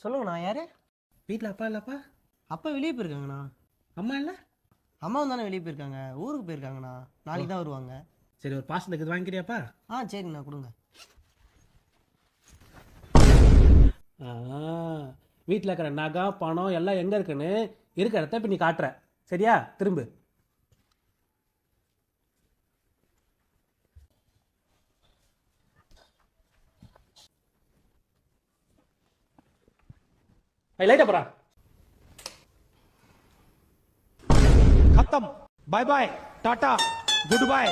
சொல்லுங்கண்ணா, யாரு? வீட்டில் அப்பா இல்லப்பா? அப்பா வெளியே போயிருக்காங்கண்ணா. அம்மா இல்லை? அம்மாவும் தானே வெளியே போயிருக்காங்க, ஊருக்கு போயிருக்காங்கண்ணா. நாளைக்கு தான் வருவாங்க. சரி, ஒரு பாசத்துக்கு இது வாங்கிக்கிறியாப்பா? சரிங்கண்ணா, கொடுங்க. வீட்டில் இருக்கிற நகை பணம் எல்லாம் எங்கே இருக்குன்னு இருக்கிற இடத்த இப்போ நீ காட்டுற, சரியா? திரும்ப லைட்டா போறா. खत्म, bye bye, tata, good bye.